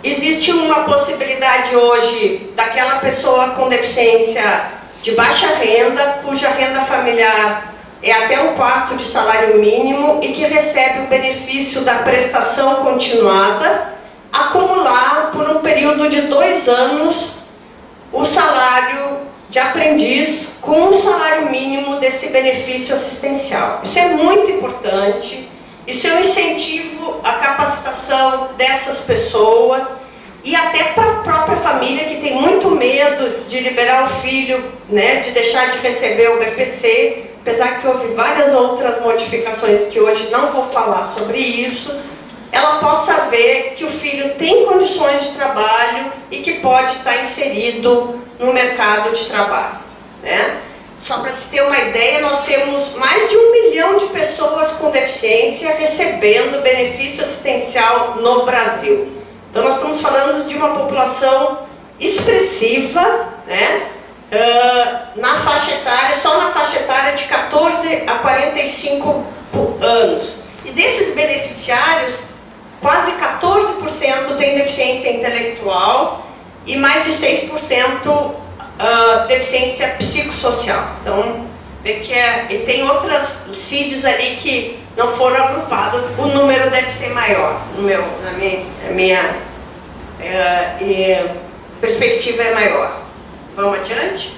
Existe uma possibilidade hoje daquela pessoa com deficiência de baixa renda, cuja renda familiar é até 1/4 de salário mínimo e que recebe o benefício da prestação continuada, acumular por um período de 2 anos o salário de aprendiz com o salário mínimo desse benefício assistencial. Isso é muito importante, isso é um incentivo à capacitação dessas pessoas e até para a própria família que tem muito medo de liberar o filho, né, de deixar de receber o BPC, apesar que houve várias outras modificações que hoje não vou falar sobre isso, ela possa ver que o filho tem condições de trabalho e que pode estar inserido no mercado de trabalho, né? Só para se ter uma ideia, nós temos mais de 1 milhão de pessoas com deficiência recebendo benefício assistencial no Brasil. Então nós estamos falando de uma população expressiva, né? Na faixa etária, só na faixa etária de 14 a 45 anos. E desses beneficiários, quase 14% têm deficiência intelectual e mais de 6% deficiência psicossocial. Então, vê que e tem outras CIDs ali que não foram agrupadas, o número deve ser maior. Na minha perspectiva é maior. Vamos adiante?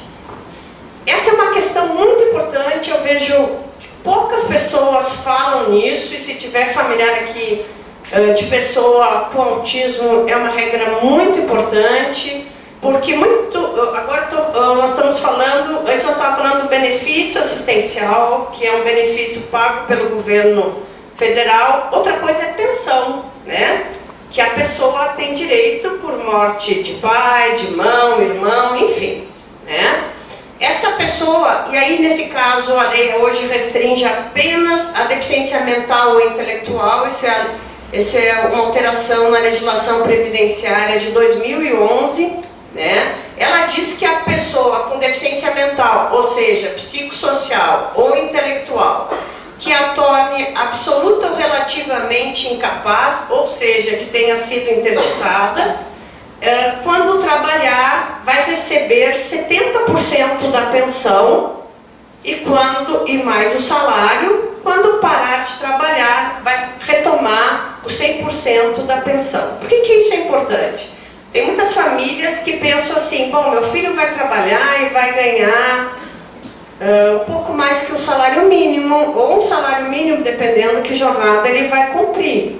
Essa é uma questão muito importante, eu vejo que poucas pessoas falam nisso, e se tiver familiar aqui de pessoa com autismo, é uma regra muito importante, porque agora nós estamos falando, antes nós estávamos falando do benefício assistencial, que é um benefício pago pelo governo federal, outra coisa é pensão, né? Que a pessoa tem direito por morte de pai, de irmão, enfim, né? Essa pessoa, e aí nesse caso a lei hoje restringe apenas a deficiência mental ou intelectual, isso é uma alteração na legislação previdenciária de 2011, né? Ela diz que a pessoa com deficiência mental, ou seja, psicossocial ou intelectual, que a torne absoluta ou relativamente incapaz, ou seja, que tenha sido interditada, quando trabalhar vai receber 70% da pensão e mais o salário. Quando parar de trabalhar, vai retomar os 100% da pensão. Por que isso é importante? Tem muitas famílias que pensam assim, bom, meu filho vai trabalhar e vai ganhar um pouco mais que o salário mínimo, ou um salário mínimo, dependendo que jornada ele vai cumprir.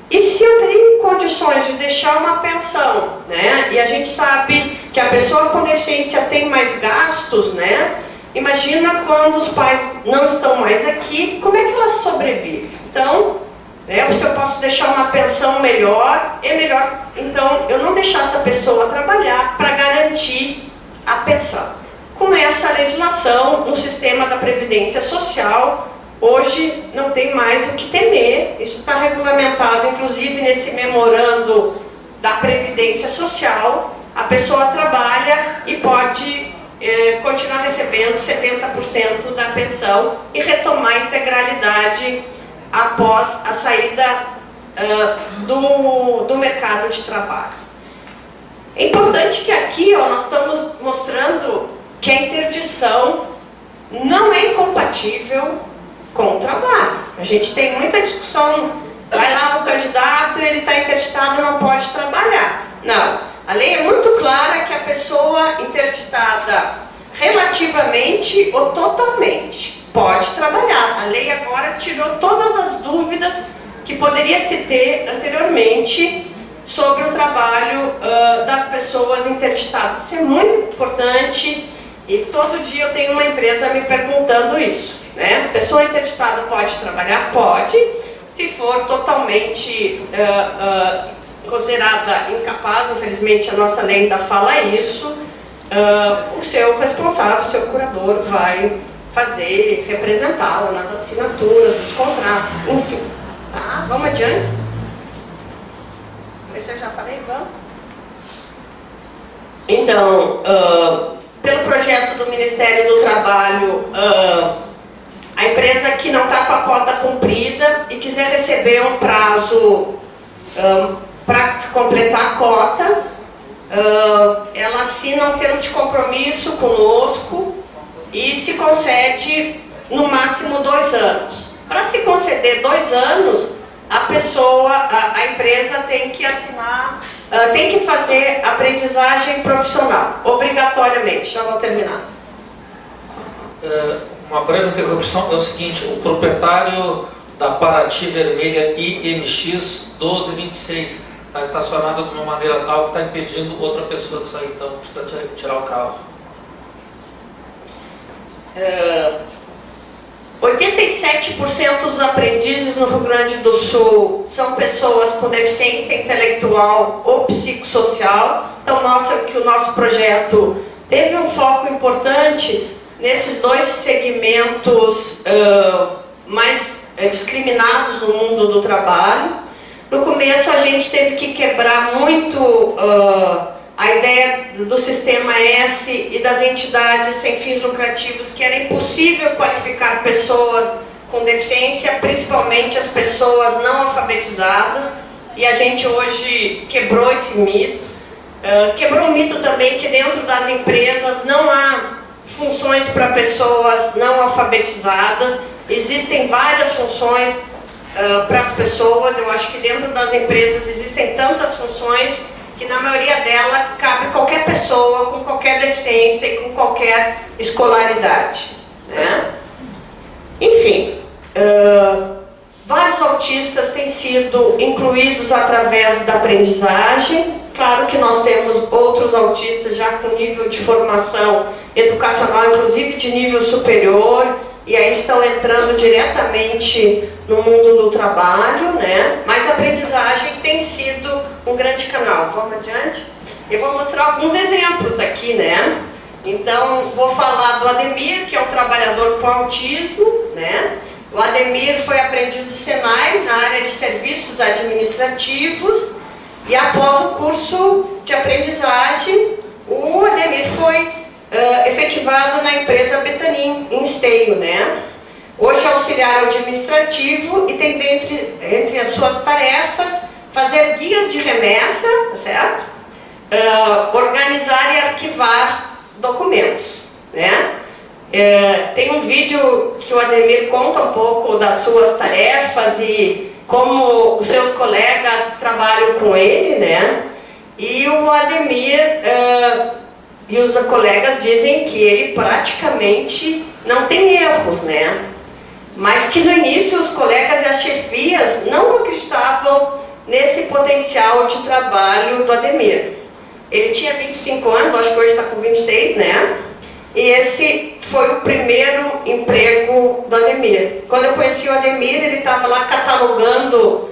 E se eu teria condições de deixar uma pensão, né? E a gente sabe que a pessoa com deficiência tem mais gastos, né? Imagina quando os pais não estão mais aqui, como é que ela sobrevive? Então, se eu posso deixar uma pensão melhor, é melhor, então, eu não deixar essa pessoa trabalhar para garantir a pensão. Com essa legislação, no sistema da Previdência Social, hoje não tem mais o que temer, isso está regulamentado, inclusive nesse memorando da Previdência Social, a pessoa trabalha e pode continuar recebendo 70% da pensão e retomar a integralidade após a saída do mercado de trabalho. É importante que aqui nós estamos mostrando que a interdição não é incompatível com o trabalho. A gente tem muita discussão, vai lá o candidato, ele está interditado, não pode trabalhar. Não, a lei é muito clara que a pessoa interditada relativamente ou totalmente pode trabalhar. A lei agora tirou todas as dúvidas que poderia se ter anteriormente sobre o trabalho das pessoas interditadas. Isso é muito importante e todo dia eu tenho uma empresa me perguntando isso, né? A pessoa interditada pode trabalhar? Pode, se for totalmente considerada incapaz, infelizmente a nossa lei ainda fala isso, o seu responsável, o seu curador vai fazer, representá-la nas assinaturas, nos contratos, enfim. Tá? Vamos adiante? Esse eu já falei, vamos? Então, pelo projeto do Ministério do Trabalho, a empresa que não está com a cota cumprida e que quiser receber um prazo para completar a cota, ela assina um termo de compromisso conosco e se concede no máximo 2 anos. Para se conceder 2 anos, a empresa tem que assinar, tem que fazer aprendizagem profissional, obrigatoriamente. Já vou terminar. Uma breve interrupção é o seguinte: o proprietário da Paraty Vermelha IMX 1226 está estacionado de uma maneira tal que está impedindo outra pessoa de sair, então precisa tirar o carro. 87% dos aprendizes no Rio Grande do Sul são pessoas com deficiência intelectual ou psicossocial. Então mostra que o nosso projeto teve um foco importante nesses 2 segmentos mais discriminados no mundo do trabalho. No começo a gente teve que quebrar muito a ideia do sistema S e das entidades sem fins lucrativos, que era impossível qualificar pessoas com deficiência, principalmente as pessoas não alfabetizadas, e a gente hoje quebrou esse mito. Quebrou o mito também que dentro das empresas não há funções para pessoas não alfabetizadas, existem várias funções para as pessoas. Eu acho que dentro das empresas existem tantas funções que na maioria dela cabe qualquer pessoa com qualquer deficiência e com qualquer escolaridade, né? Enfim, vários autistas têm sido incluídos através da aprendizagem. Claro que nós temos outros autistas já com nível de formação educacional, inclusive de nível superior, e aí estão entrando diretamente no mundo do trabalho, né? Mas a aprendizagem tem sido um grande canal. Vamos adiante? Eu vou mostrar alguns exemplos aqui, né? Então, vou falar do Ademir, que é um trabalhador com autismo, né? O Ademir foi aprendiz do Senai na área de serviços administrativos, e após o curso de aprendizagem, o Ademir foi efetivado na empresa Betanin, em Esteio, né? Hoje é auxiliar administrativo e tem entre as suas tarefas fazer guias de remessa, tá certo? Organizar e arquivar documentos, né? Tem um vídeo que o Ademir conta um pouco das suas tarefas e como os seus colegas trabalham com ele, né? E o Ademir e os colegas dizem que ele praticamente não tem erros, né? Mas que no início os colegas e as chefias não acreditavam nesse potencial de trabalho do Ademir. Ele tinha 25 anos, acho que hoje está com 26, né? E esse foi o primeiro emprego do Ademir. Quando eu conheci o Ademir, ele estava lá catalogando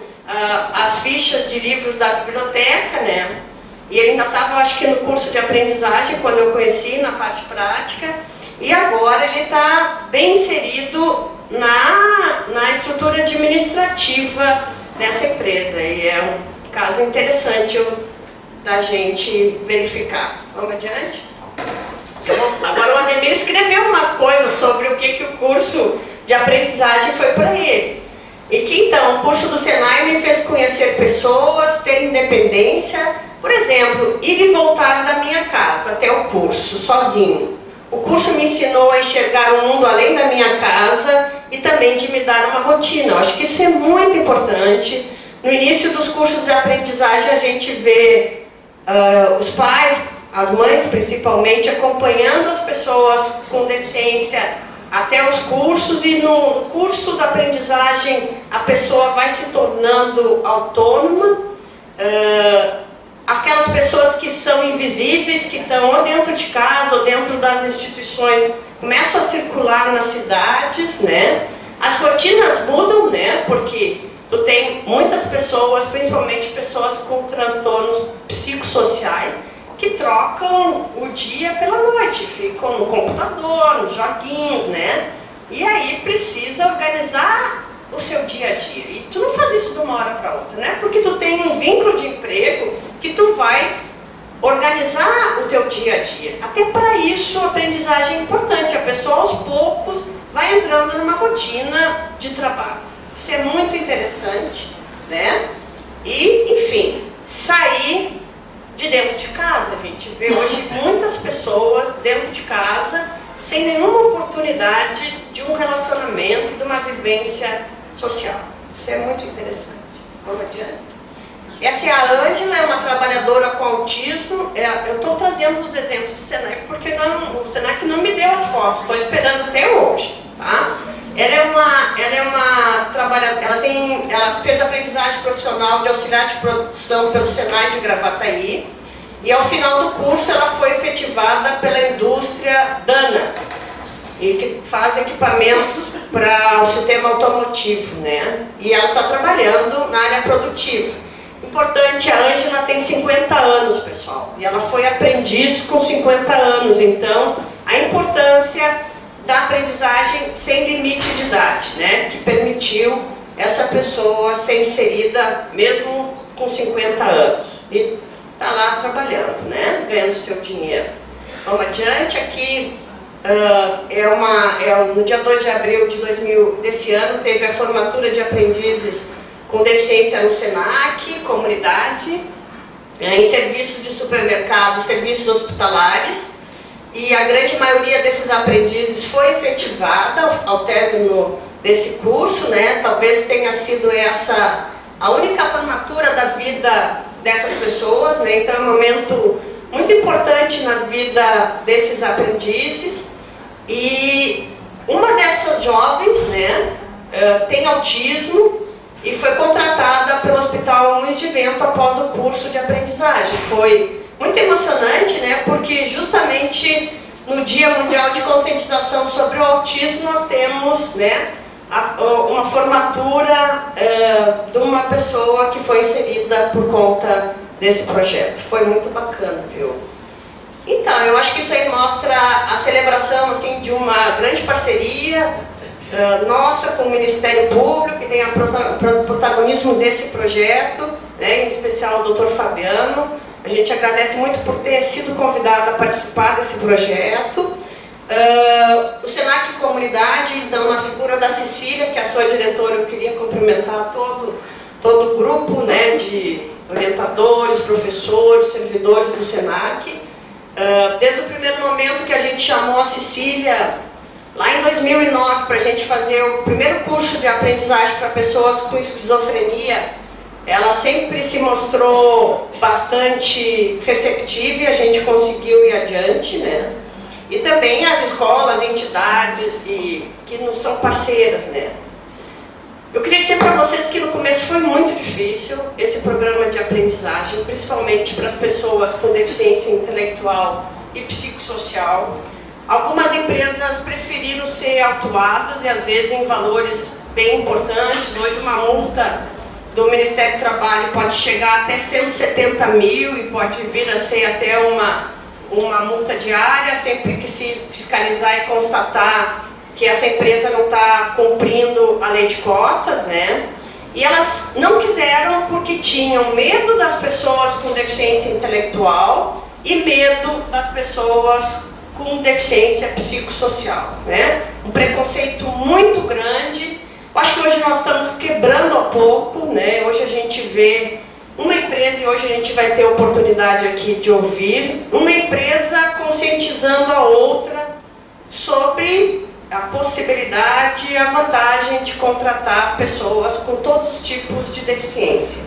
as fichas de livros da biblioteca, né? E ele ainda estava, acho que no curso de aprendizagem, quando eu conheci, na parte prática. E agora ele está bem inserido na estrutura administrativa dessa empresa. E é um caso interessante da gente verificar. Vamos adiante? Agora o Ademir escreveu umas coisas sobre o que o curso de aprendizagem foi para ele. E que então, o curso do Senai me fez conhecer pessoas, ter independência. Por exemplo, ir e voltar da minha casa até o curso, sozinho. O curso me ensinou a enxergar o mundo além da minha casa e também de me dar uma rotina. Eu acho que isso é muito importante. No início dos cursos de aprendizagem a gente vê os pais, as mães principalmente, acompanhando as pessoas com deficiência até os cursos, e no curso da aprendizagem a pessoa vai se tornando autônoma. Aquelas pessoas que são invisíveis, que estão ou dentro de casa ou dentro das instituições, começam a circular nas cidades, né? As rotinas mudam, né? Porque tu tem muitas pessoas, principalmente pessoas com transtornos psicossociais, que trocam o dia pela noite, ficam no computador, nos joguinhos, né? E aí precisa organizar o seu dia a dia. E tu não faz isso de uma hora para outra, né? Porque tu tem um vínculo de emprego que tu vai organizar o teu dia a dia. Até para isso a aprendizagem é importante. A pessoa aos poucos vai entrando numa rotina de trabalho, Isso é muito interessante, né? E, enfim, sair de dentro de casa. A gente vê hoje muitas pessoas dentro de casa sem nenhuma oportunidade de um relacionamento e de uma vivência social. Isso é muito interessante. Vamos adiante? Essa é a Ângela, é uma trabalhadora com autismo. Eu estou trazendo os exemplos do Senac porque o Senac não me deu as fotos, estou esperando até hoje. Tá? Ela é uma trabalhadora, ela fez aprendizagem profissional de auxiliar de produção pelo Senai de Gravataí e ao final do curso ela foi efetivada pela indústria Dana, e que faz equipamentos para o sistema automotivo, né? E ela está trabalhando na área produtiva. Importante, a Ângela tem 50 anos, pessoal, e ela foi aprendiz com 50 anos, então a importância da aprendizagem sem limite de idade, né? Que permitiu essa pessoa ser inserida mesmo com 50 anos e está lá trabalhando, né? Ganhando seu dinheiro. Vamos adiante, aqui no dia 2 de abril desse ano teve a formatura de aprendizes com deficiência no Senac, comunidade, em serviços de supermercado, serviços hospitalares, e a grande maioria desses aprendizes foi efetivada ao término desse curso, né? Talvez tenha sido essa a única formatura da vida dessas pessoas, né? Então é um momento muito importante na vida desses aprendizes. E uma dessas jovens, né, tem autismo e foi contratada pelo Hospital Luiz de Vento após o curso de aprendizagem. Foi muito emocionante, né, porque justamente no Dia Mundial de Conscientização sobre o Autismo nós temos, né, uma formatura de uma pessoa que foi inserida por conta desse projeto. Foi muito bacana, viu? Então, eu acho que isso aí mostra a celebração assim, de uma grande parceria nossa com o Ministério Público, que tem o protagonismo desse projeto, né, em especial o Dr. Fabiano. A gente agradece muito por ter sido convidado a participar desse projeto. O Senac Comunidade, então, na figura da Cecília, que é a sua diretora, eu queria cumprimentar todo o grupo, né, de orientadores, professores, servidores do Senac. Desde o primeiro momento que a gente chamou a Cecília, lá em 2009, para a gente fazer o primeiro curso de aprendizagem para pessoas com esquizofrenia, ela sempre se mostrou bastante receptiva e a gente conseguiu ir adiante, né? E também as escolas, entidades que nos são parceiras, né? Eu queria dizer para vocês que no começo foi muito difícil esse programa de aprendizagem, principalmente para as pessoas com deficiência intelectual e psicossocial. Algumas empresas preferiram ser autuadas e às vezes em valores bem importantes. Hoje uma multa do Ministério do Trabalho pode chegar até 170 mil e pode vir a ser até uma multa diária, sempre que se fiscalizar e constatar que essa empresa não está cumprindo a lei de cotas, né? E elas não quiseram porque tinham medo das pessoas com deficiência intelectual e medo das pessoas com deficiência psicossocial, né? Um preconceito muito grande. Eu acho que hoje nós estamos quebrando a pouco, né? Hoje a gente vê uma empresa, e hoje a gente vai ter a oportunidade aqui de ouvir, uma empresa conscientizando a outra sobre a possibilidade e a vantagem de contratar pessoas com todos os tipos de deficiência,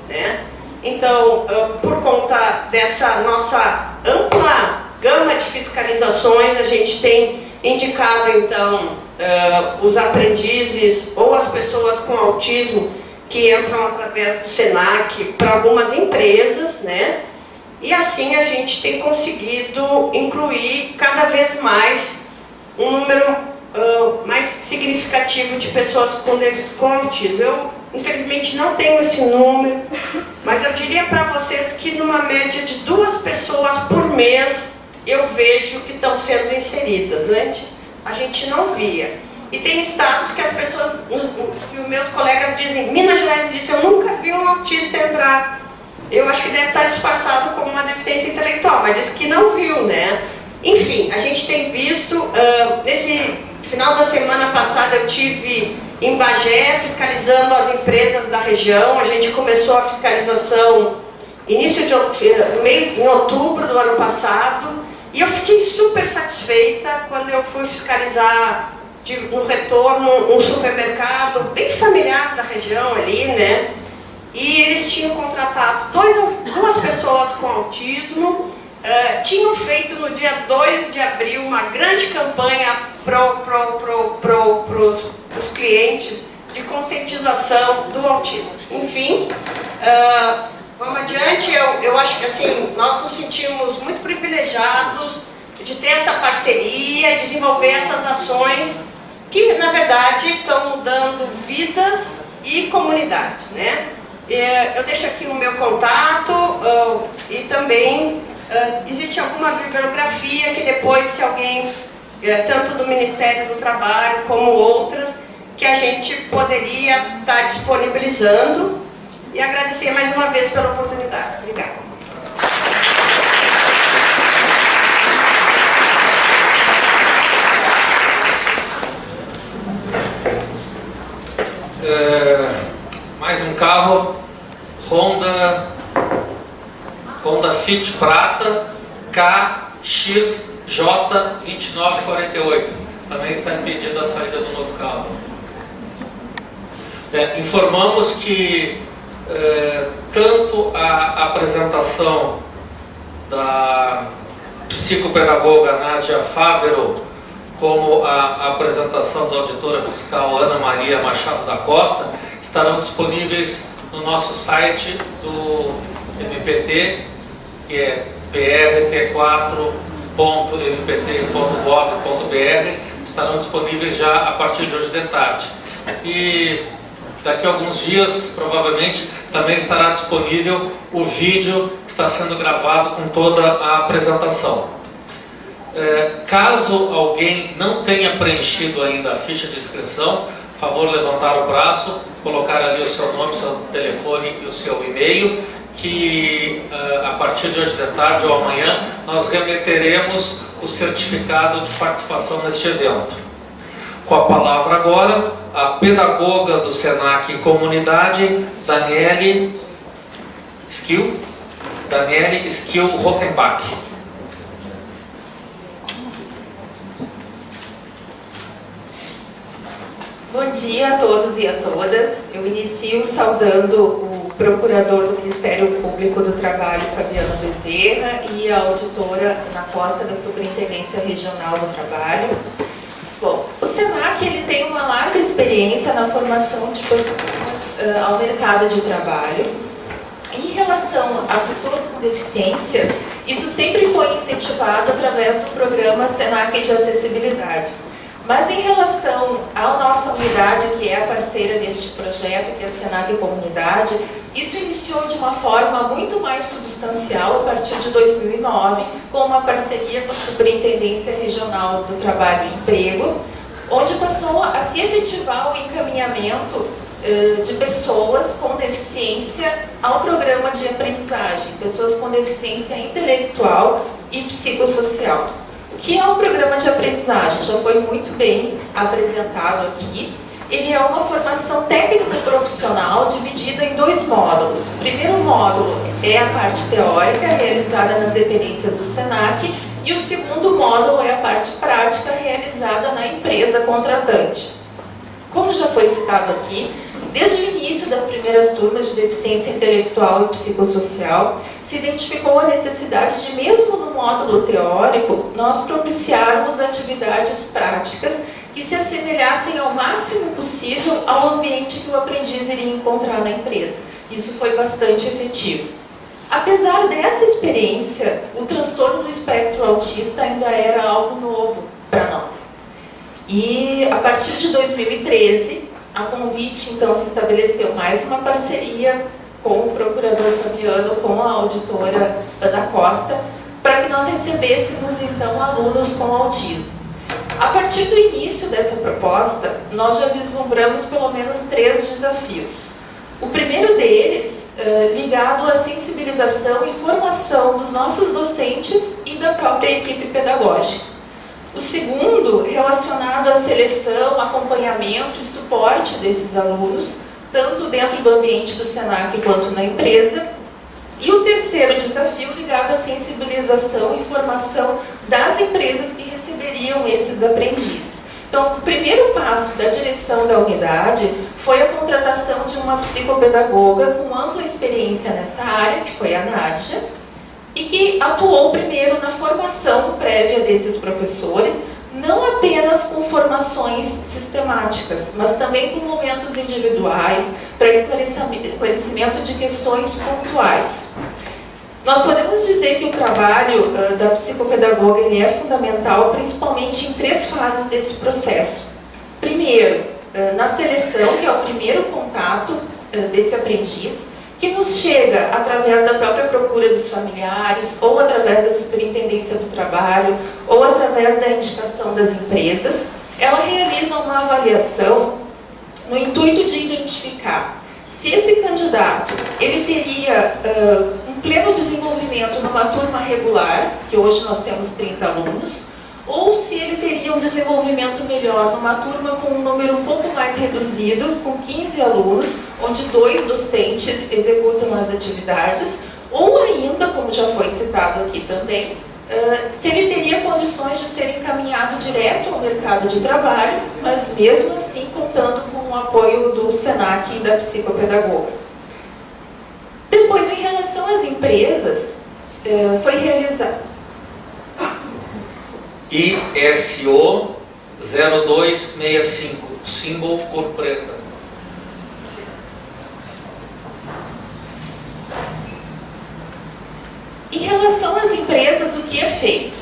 né? Então, por conta dessa nossa ampla gama de fiscalizações, a gente tem indicado, então, os aprendizes ou as pessoas com autismo que entram através do Senac para algumas empresas, né? E assim a gente tem conseguido incluir cada vez mais um número mais significativo de pessoas com autismo. Eu, infelizmente, não tenho esse número, mas eu diria para vocês que numa média de 2 pessoas por mês eu vejo que estão sendo inseridas. Antes a gente não via. E tem estados que as pessoas, que os meus colegas dizem, Minas Gerais disse, eu nunca vi um autista entrar. Eu acho que deve estar disfarçado como uma deficiência intelectual, mas disse que não viu, né? Enfim, a gente tem visto, nesse Final da semana passada eu tive em Bagé fiscalizando as empresas da região. A gente começou a fiscalização em outubro do ano passado, e eu fiquei super satisfeita quando eu fui fiscalizar no retorno um supermercado bem familiar da região ali, né? E eles tinham contratado duas pessoas com autismo, tinham feito no dia 2 de abril uma grande campanha para os clientes de conscientização do autismo. Enfim, vamos adiante. Eu acho que assim, nós nos sentimos muito privilegiados de ter essa parceria e desenvolver essas ações que, na verdade, estão mudando vidas e comunidades, né? Eu deixo aqui o meu contato e também existe alguma bibliografia que depois, se alguém, tanto do Ministério do Trabalho como outras, que a gente poderia estar disponibilizando, e agradecer mais uma vez pela oportunidade. Obrigada. Mais um carro Honda Fit Prata KXJ2948. Também está impedindo a saída do novo carro. Informamos que tanto a apresentação da psicopedagoga Nádia Fávero como a apresentação da auditora fiscal Ana Maria Machado da Costa estarão disponíveis no nosso site do MPT, que é brt4.mpt.gov.br. Estarão disponíveis já a partir de hoje de tarde. E daqui a alguns dias, provavelmente, também estará disponível o vídeo que está sendo gravado com toda a apresentação. Caso alguém não tenha preenchido ainda a ficha de inscrição, favor levantar o braço, colocar ali o seu nome, o seu telefone e o seu e-mail, que a partir de hoje de tarde ou amanhã nós remeteremos o certificado de participação neste evento. Com a palavra agora, a pedagoga do SENAC Comunidade, Daniele Skill Rockenbach. Bom dia a todos e a todas. Eu inicio saudando o Procurador do Ministério Público do Trabalho, Fabiano Bezerra, e a auditora Ana Costa, da Superintendência Regional do Trabalho. Bom, o SENAC ele tem uma larga experiência na formação de pessoas ao mercado de trabalho. Em relação às pessoas com deficiência, isso sempre foi incentivado através do programa SENAC de Acessibilidade. Mas em relação à nossa unidade, que é a parceira deste projeto, que é a SENAC Comunidade, isso iniciou de uma forma muito mais substancial a partir de 2009, com uma parceria com a Superintendência Regional do Trabalho e Emprego, onde passou a se efetivar o encaminhamento de pessoas com deficiência ao programa de aprendizagem, pessoas com deficiência intelectual e psicossocial. Que é um programa de aprendizagem, já foi muito bem apresentado aqui. Ele é uma formação técnico-profissional dividida em 2 módulos. O primeiro módulo é a parte teórica, realizada nas dependências do SENAC, e o segundo módulo é a parte prática, realizada na empresa contratante. Como já foi citado aqui, desde o início das primeiras turmas de deficiência intelectual e psicossocial, se identificou a necessidade de, mesmo no módulo teórico, nós propiciarmos atividades práticas que se assemelhassem ao máximo possível ao ambiente que o aprendiz iria encontrar na empresa. Isso foi bastante efetivo. Apesar dessa experiência, o transtorno do espectro autista ainda era algo novo para nós. E a partir de 2013, a convite então se estabeleceu mais uma parceria com o procurador Fabiano, com a auditora Ana Costa, para que nós recebêssemos então alunos com autismo. A partir do início dessa proposta, nós já vislumbramos pelo menos 3 desafios. O primeiro deles, ligado à sensibilização e formação dos nossos docentes e da própria equipe pedagógica. O segundo, relacionado à seleção, acompanhamento e suporte desses alunos, tanto dentro do ambiente do SENAC quanto na empresa. E o terceiro desafio ligado à sensibilização e formação das empresas que receberiam esses aprendizes. Então, o primeiro passo da direção da unidade foi a contratação de uma psicopedagoga com ampla experiência nessa área, que foi a Nádia, e que atuou primeiro na formação prévia desses professores, não apenas com formações sistemáticas, mas também com momentos individuais para esclarecimento de questões pontuais. Nós podemos dizer que o trabalho da psicopedagoga ele é fundamental, principalmente em 3 fases desse processo. Primeiro, na seleção, que é o primeiro contato desse aprendiz, que nos chega através da própria procura dos familiares, ou através da superintendência do trabalho, ou através da indicação das empresas. Ela realiza uma avaliação no intuito de identificar se esse candidato ele teria um pleno desenvolvimento numa turma regular, que hoje nós temos 30 alunos, ou se ele teria um desenvolvimento melhor numa turma com um número um pouco mais reduzido, com 15 alunos, onde 2 docentes executam as atividades, ou ainda, como já foi citado aqui também, se ele teria condições de ser encaminhado direto ao mercado de trabalho, mas mesmo assim contando com o apoio do SENAC e da psicopedagoga. Depois, em relação às empresas, foi realizado ISO 0265, símbolo cor preta. Em relação às empresas, o que é feito?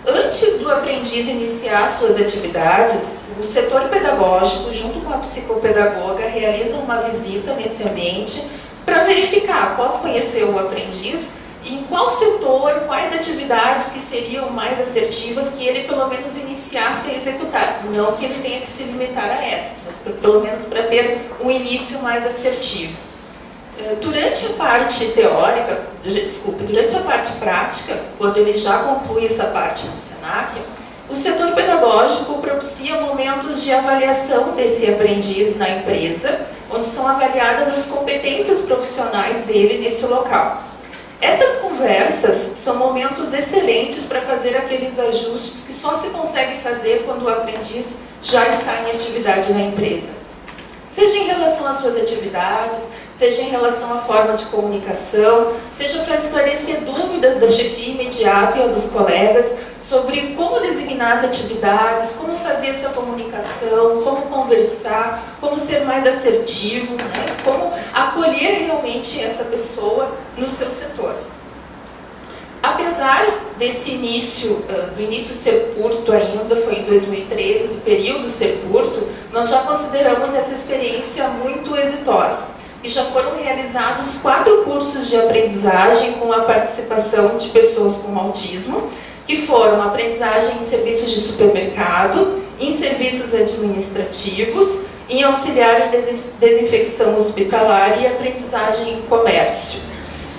Antes do aprendiz iniciar suas atividades, o setor pedagógico, junto com a psicopedagoga, realiza uma visita nesse ambiente para verificar, após conhecer o aprendiz, em qual setor, quais atividades que seriam mais assertivas que ele pelo menos iniciasse a executar. Não que ele tenha que se limitar a essas, mas pelo menos para ter um início mais assertivo. Durante a parte teórica, durante a parte prática, quando ele já conclui essa parte do SENAC, o setor pedagógico propicia momentos de avaliação desse aprendiz na empresa, onde são avaliadas as competências profissionais dele nesse local. Essas conversas são momentos excelentes para fazer aqueles ajustes que só se consegue fazer quando o aprendiz já está em atividade na empresa. Seja em relação às suas atividades, seja em relação à forma de comunicação, seja para esclarecer dúvidas da chefia imediata e dos colegas sobre como designar as atividades, como fazer essa comunicação, como conversar, como ser mais assertivo, né? Como acolher realmente essa pessoa no seu setor. Apesar desse início, do início ser curto ainda, foi em 2013, do período ser curto, nós já consideramos essa experiência muito exitosa. E já foram realizados 4 cursos de aprendizagem com a participação de pessoas com autismo, que foram aprendizagem em serviços de supermercado, em serviços administrativos, em auxiliar em desinfecção hospitalar e aprendizagem em comércio.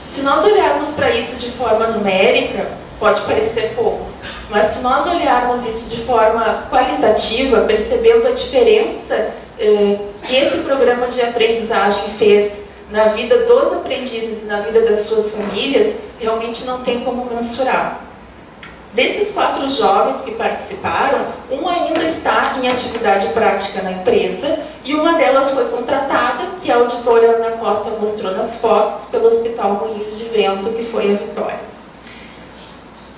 Se nós olharmos para isso de forma numérica, pode parecer pouco, mas se nós olharmos isso de forma qualitativa, percebendo a diferença que esse programa de aprendizagem fez na vida dos aprendizes e na vida das suas famílias, realmente não tem como mensurar. Desses 4 jovens que participaram, um ainda está em atividade prática na empresa e uma delas foi contratada, que a auditora Ana Costa mostrou nas fotos, pelo Hospital Moinhos de Vento, que foi a Vitória.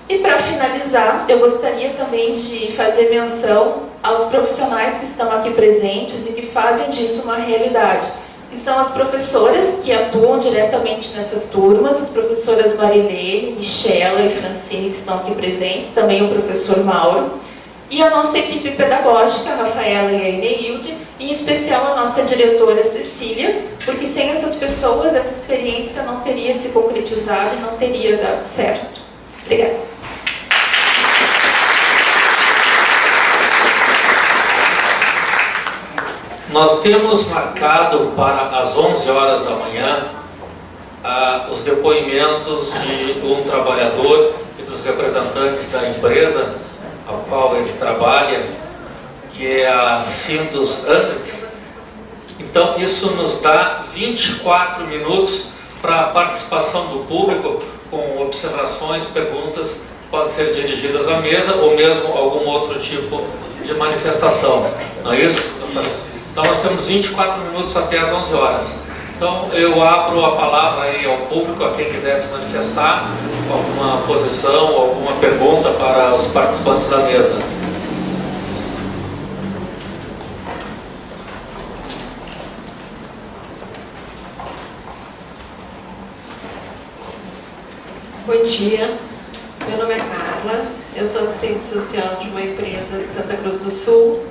E para finalizar, eu gostaria também de fazer menção aos profissionais que estão aqui presentes e que fazem disso uma realidade, que são as professoras que atuam diretamente nessas turmas, as professoras Marilene, Michela e Francine, que estão aqui presentes, também o professor Mauro, e a nossa equipe pedagógica, a Rafaela e a Eneilde, em especial a nossa diretora Cecília, porque sem essas pessoas essa experiência não teria se concretizado e não teria dado certo. Obrigada. Nós temos marcado para as 11 horas da manhã os depoimentos de um trabalhador e dos representantes da empresa a qual ele trabalha, que é a Sindus Andrix. Então, isso nos dá 24 minutos para a participação do público, com observações, perguntas que podem ser dirigidas à mesa ou mesmo algum outro tipo de manifestação. Não é isso? Então, nós temos 24 minutos até às 11 horas. Então, eu abro a palavra aí ao público, a quem quiser se manifestar, alguma posição, alguma pergunta para os participantes da mesa. Bom dia, meu nome é Carla, eu sou assistente social de uma empresa de Santa Cruz do Sul,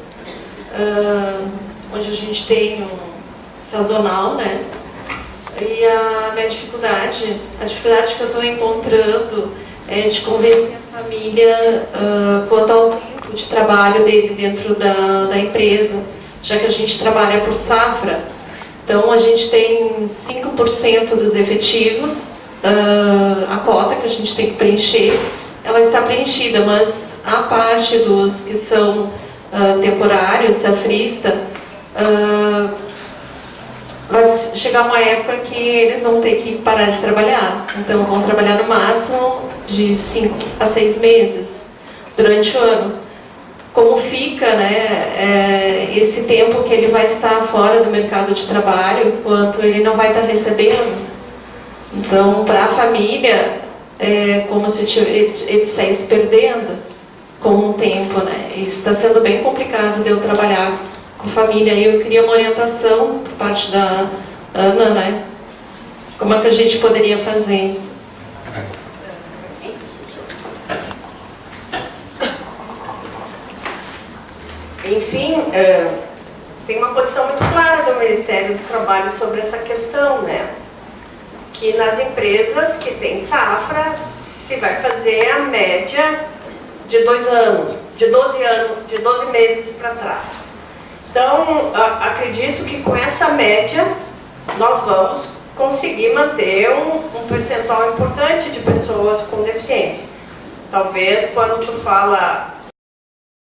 onde a gente tem um sazonal, né? E a minha dificuldade, que eu estou encontrando é de convencer a família quanto ao tempo de trabalho dele dentro da empresa, já que a gente trabalha por safra. Então a gente tem 5% dos efetivos, a cota que a gente tem que preencher, ela está preenchida, mas a parte dos que são temporários, safrista, vai chegar uma época que eles vão ter que parar de trabalhar. Então vão trabalhar no máximo de 5 a 6 meses durante o ano. Como fica, né, esse tempo que ele vai estar fora do mercado de trabalho, enquanto ele não vai estar recebendo? Então, para a família, é como se ele saísse perdendo com o tempo, né? Isso está sendo bem complicado de eu trabalhar com família. Eu queria uma orientação por parte da Ana, né? Como é que a gente poderia fazer? Enfim, tem uma posição muito clara do Ministério do Trabalho sobre essa questão, né? Que nas empresas que tem safra, se vai fazer a média de 2 anos, de 12 meses para trás. Então, acredito que com essa média, nós vamos conseguir manter um percentual importante de pessoas com deficiência. Talvez, quando tu fala